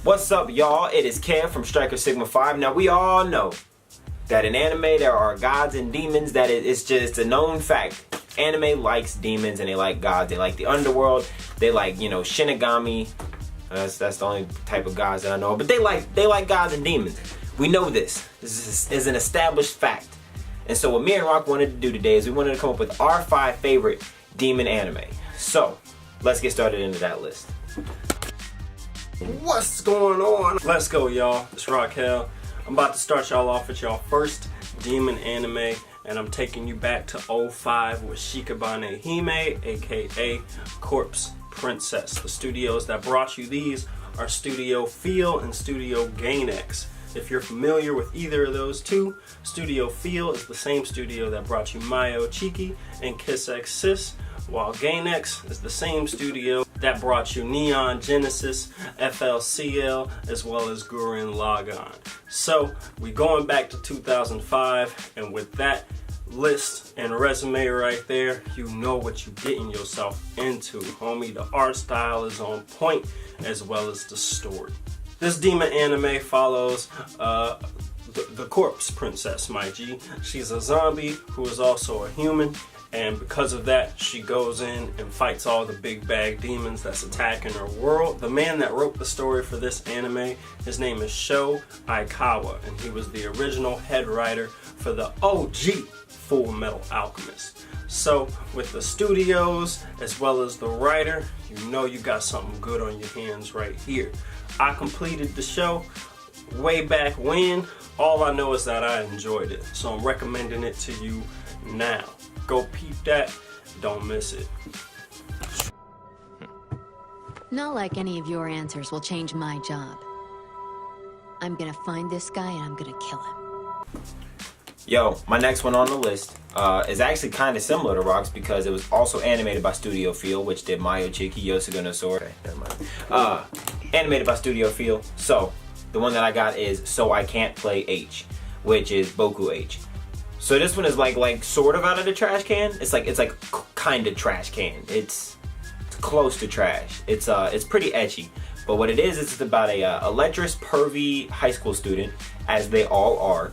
What's up, y'all? It is Kev from Striker Sigma 5. Now, we all know that in anime there are gods and demons. That it's just a known fact. Anime likes demons and they like gods. They like the underworld. They like, you know, Shinigami. That's the only type of gods that I know. But they like gods and demons. We know this. This is an established fact. And so what me and Rock wanted to do today is we wanted to come up with our 5 favorite demon anime. So let's get started into that list. What's going on? Let's go, y'all. It's Raquel. I'm about to start y'all off with y'all first demon anime, and I'm taking you back to 05 with Shikabane Hime, aka Corpse Princess. The studios that brought you these are Studio Feel and Studio Gainax. If you're familiar with either of those two, Studio Feel is the same studio that brought you Mayo Chiki and Kiss X Sis, while Gainax is the same studio that brought you Neon Genesis, FLCL, as well as Gurren Lagann. So, we're going back to 2005, and with that list and resume right there, you know what you're getting yourself into, homie. The art style is on point, as well as the story. This demon anime follows the Corpse Princess, my G. She's a zombie who is also a human, and because of that, she goes in and fights all the big bad demons that's attacking her world. The man that wrote the story for this anime, his name is Sho Aikawa, and he was the original head writer for the OG Full Metal Alchemist. So with the studios as well as the writer, you know you got something good on your hands right here. I completed the show way back when. All I know is that I enjoyed it, so I'm recommending it to you now. Go peep that, don't miss it. Not like any of your answers will change my job. I'm gonna find this guy and I'm gonna kill him. Yo, my next one on the list is actually kind of similar to Rock's because it was also animated by Studio Feel, which did Mayo Chiki, Yosuga no Sword. Okay, never mind. Animated by Studio Feel. So, the one that I got is So I Can't Play H, which is Boku H. So this one is like sort of out of the trash can. It's like kind of trash can. It's close to trash. It's pretty etchy. But what it is it's about a lecherous, pervy high school student, as they all are.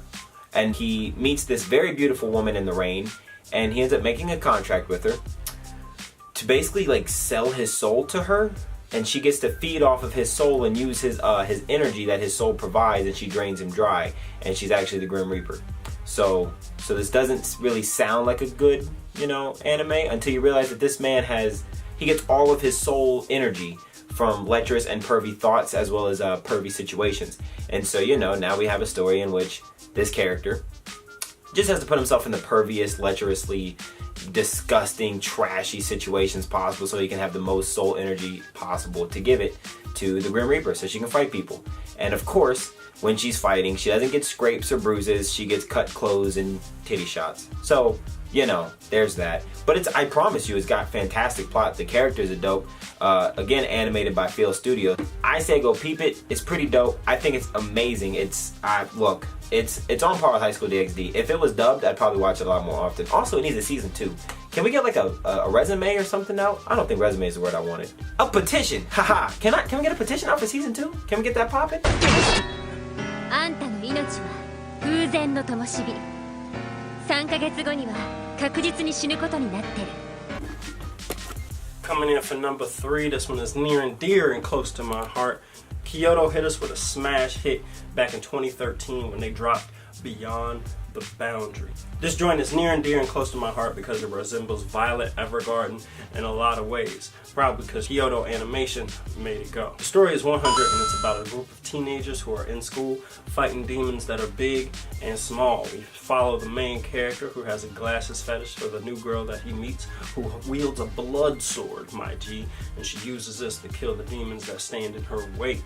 And he meets this very beautiful woman in the rain, and he ends up making a contract with her to basically like sell his soul to her, and she gets to feed off of his soul and use his energy that his soul provides, and she drains him dry, and she's actually the Grim Reaper. So this doesn't really sound like a good, you know, anime until you realize that this man he gets all of his soul energy from lecherous and pervy thoughts as well as pervy situations. And so, you know, now we have a story in which this character just has to put himself in the perviest, lecherously disgusting, trashy situations possible so he can have the most soul energy possible to give it to the Grim Reaper so she can fight people. And of course, when she's fighting, she doesn't get scrapes or bruises, she gets cut clothes and titty shots. So, you know, there's that. But I promise you, it's got fantastic plot. The characters are dope. Again, animated by Feel Studios. I say go peep it. It's pretty dope. I think it's amazing. It's on par with High School DxD. If it was dubbed, I'd probably watch it a lot more often. Also, it needs a season 2. Can we get like a resume or something out? I don't think resume is the word I wanted. A petition. Haha. Can we get a petition out for season 2? Can we get that popping? あんたの命は風前の灯火。3ヶ月後には確実に死ぬことになってる。 Coming in for number 3, this one is near and dear and close to my heart. Kyoto hit us with a smash hit back in 2013 when they dropped Beyond the Boundary. This joint is near and dear and close to my heart because it resembles Violet Evergarden in a lot of ways. Probably because Kyoto Animation made it go. The story is 100 and it's about a group of teenagers who are in school fighting demons that are big and small. We follow the main character who has a glasses fetish for the new girl that he meets who wields a blood sword, my G, and she uses this to kill the demons that stand in her way.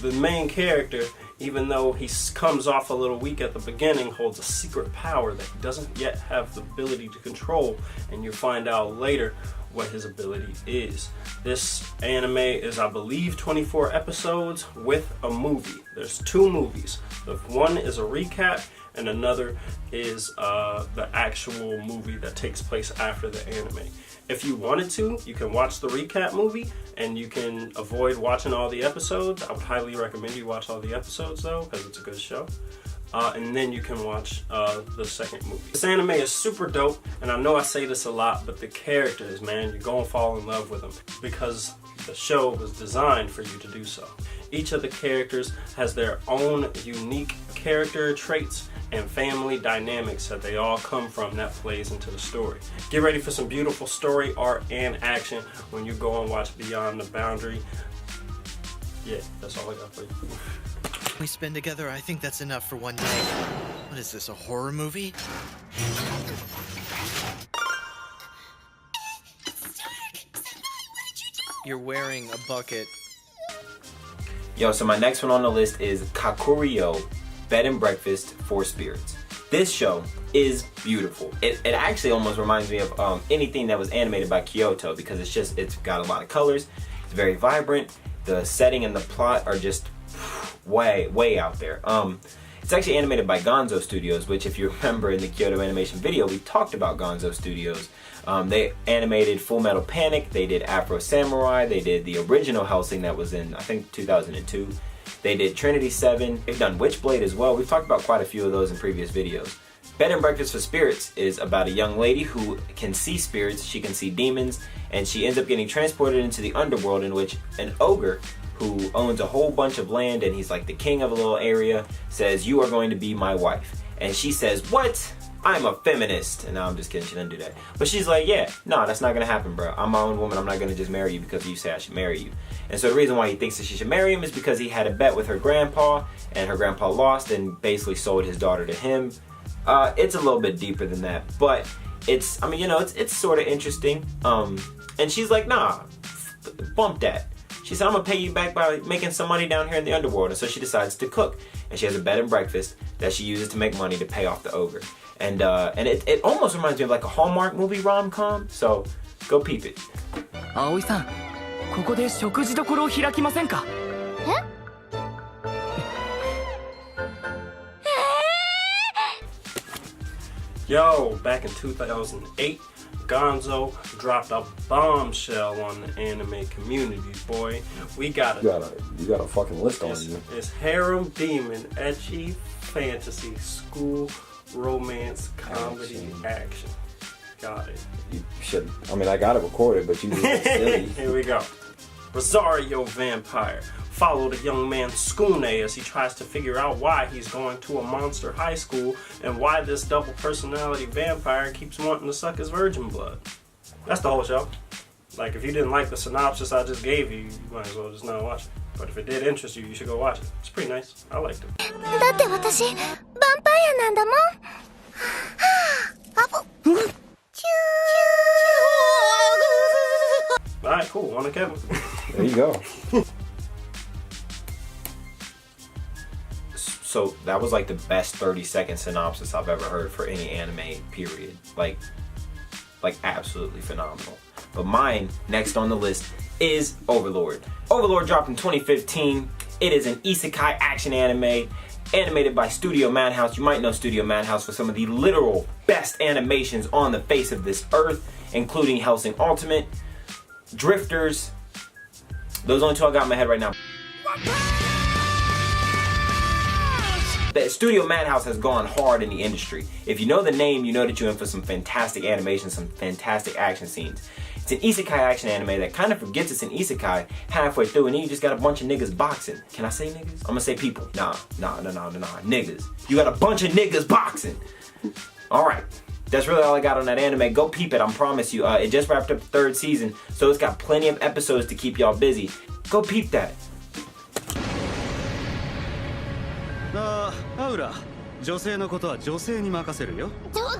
The main character, even though he comes off a little weak at the beginning, holds a secret power that he doesn't yet have the ability to control, and you find out later what his ability is. This anime is, I believe, 24 episodes with a movie. There's 2 movies. The one is a recap and another is the actual movie that takes place after the anime. If you wanted to, you can watch the recap movie and you can avoid watching all the episodes. I would highly recommend you watch all the episodes though, because it's a good show. And then you can watch the second movie. This anime is super dope, and I know I say this a lot, but the characters, man, you're gonna fall in love with them because the show was designed for you to do so. Each of the characters has their own unique character traits and family dynamics that they all come from that plays into the story. Get ready for some beautiful story, art, and action when you go and watch Beyond the Boundary. Yeah, that's all I got for you. We spend together, I think that's enough for one day. What is this, a horror movie? You're wearing a bucket. Yo, so my next one on the list is Kakurio, Bed and Breakfast for Spirits. This show is beautiful. It actually almost reminds me of anything that was animated by Kyoto, because it's got a lot of colors, it's very vibrant, the setting and the plot are just way out there. It's actually animated by Gonzo Studios, which if you remember in the Kyoto animation video, we talked about Gonzo Studios. They animated Full Metal Panic, they did Afro Samurai, they did the original Hellsing that was in, I think, 2002. They did Trinity 7, they've done Witchblade as well. We've talked about quite a few of those in previous videos. Bed and Breakfast for Spirits is about a young lady who can see spirits, she can see demons, and she ends up getting transported into the underworld, in which an ogre who owns a whole bunch of land and he's like the king of a little area says, "You are going to be my wife." And she says, "What? I'm a feminist." And no, I'm just kidding, she doesn't do that. But she's like, "Yeah, no, that's not gonna happen, bro. I'm my own woman, I'm not gonna just marry you because you say I should marry you." And so the reason why he thinks that she should marry him is because he had a bet with her grandpa, and her grandpa lost and basically sold his daughter to him. It's a little bit deeper than that, but it's sort of interesting. And she's like, "Nah, bump that." She said, "I'm gonna pay you back by making some money down here in the underworld." And so she decides to cook, and she has a bed and breakfast that she uses to make money to pay off the ogre. And it almost reminds me of like a Hallmark movie rom-com. So go peep it. Aoi-san, ここで食事処を開きませんか? Yo, back in 2008, Gonzo dropped a bombshell on the anime community, boy. We got you got a fucking list on you. It's harem demon, ecchi, fantasy, school, romance, comedy, action. Got it. You should. I mean, I got it recorded, but you just silly. Here we go. Vasari, yo vampire. Follow the young man Skune as he tries to figure out why he's going to a monster high school and why this double personality vampire keeps wanting to suck his virgin blood. That's the whole show. Like, if you didn't like the synopsis I just gave you, you might as well just not watch it. But if it did interest you, you should go watch it. It's pretty nice. I liked it. だって私ヴァンパイアなんだもん。あぼ。Alright, cool. On to Kevin. There you go. So that was like the best 30-second synopsis I've ever heard for any anime, period. Like absolutely phenomenal. But mine, next on the list, is Overlord. Overlord dropped in 2015. It is an isekai action anime animated by Studio Madhouse. You might know Studio Madhouse for some of the literal best animations on the face of this earth, including Hellsing Ultimate, Drifters. Those are only two I got in my head right now. The Studio Madhouse has gone hard in the industry. If you know the name, you know that you're in for some fantastic animation, some fantastic action scenes. It's an isekai action anime that kind of forgets it's an isekai halfway through, and then you just got a bunch of niggas boxing. Can I say niggas? I'm gonna say people. Nah, niggas. You got a bunch of niggas boxing. Alright, that's really all I got on that anime. Go peep it, I promise you. It just wrapped up the 3rd season, so it's got plenty of episodes to keep y'all busy. Go peep that. アウラ、女性のことは女性に任せるよ。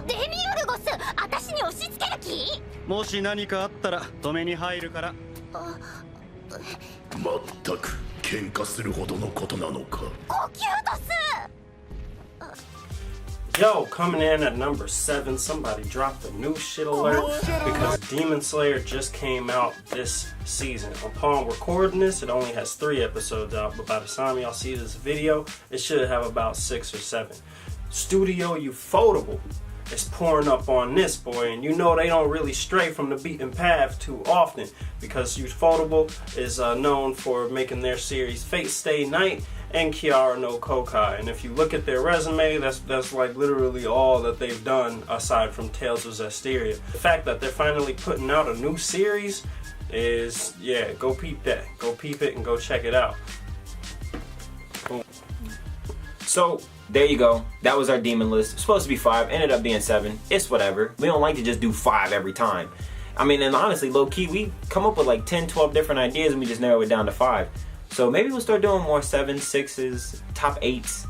デミウルゴス、私に押し付ける気？もし何かあったら止めに入るから。まったく喧嘩するほどのことなのか。呼吸とす。Yo, coming in at number 7, somebody dropped a new shit alert because Demon Slayer just came out this season. Upon recording this, it only has 3 episodes out, but by the time y'all see this video, it should have about 6 or 7. Studio Ufotable is pouring up on this boy, and you know they don't really stray from the beaten path too often, because Ufotable is known for making their series Fate Stay Night and Kiara no Kokai. And if you look at their resume, that's like literally all that they've done aside from Tales of Zestiria. The fact that they're finally putting out a new series is, yeah, go peep that. Go peep it and go check it out. Boom. So there you go. That was our demon list. It's supposed to be 5, ended up being 7. It's whatever. We don't like to just do 5 every time. I mean, and honestly, low key, we come up with like 10, 12 different ideas and we just narrow it down to 5. So maybe we'll start doing more 7s, 6s, top 8s.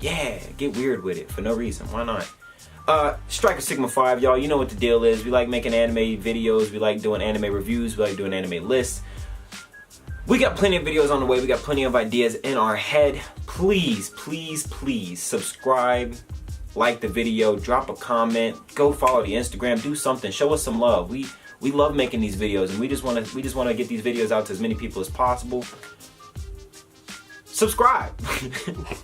Yeah, get weird with it for no reason. Why not? Striker Sigma 5, y'all, you know what the deal is. We like making anime videos. We like doing anime reviews. We like doing anime lists. We got plenty of videos on the way. We got plenty of ideas in our head. Please, please, please subscribe, like the video, drop a comment, go follow the Instagram, do something, show us some love. We love making these videos, and we just want to get these videos out to as many people as possible. Subscribe.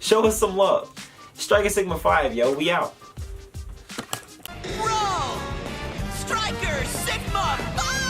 Show us some love. Striker Sigma 5, yo, we out. Bro! Striker Sigma 5!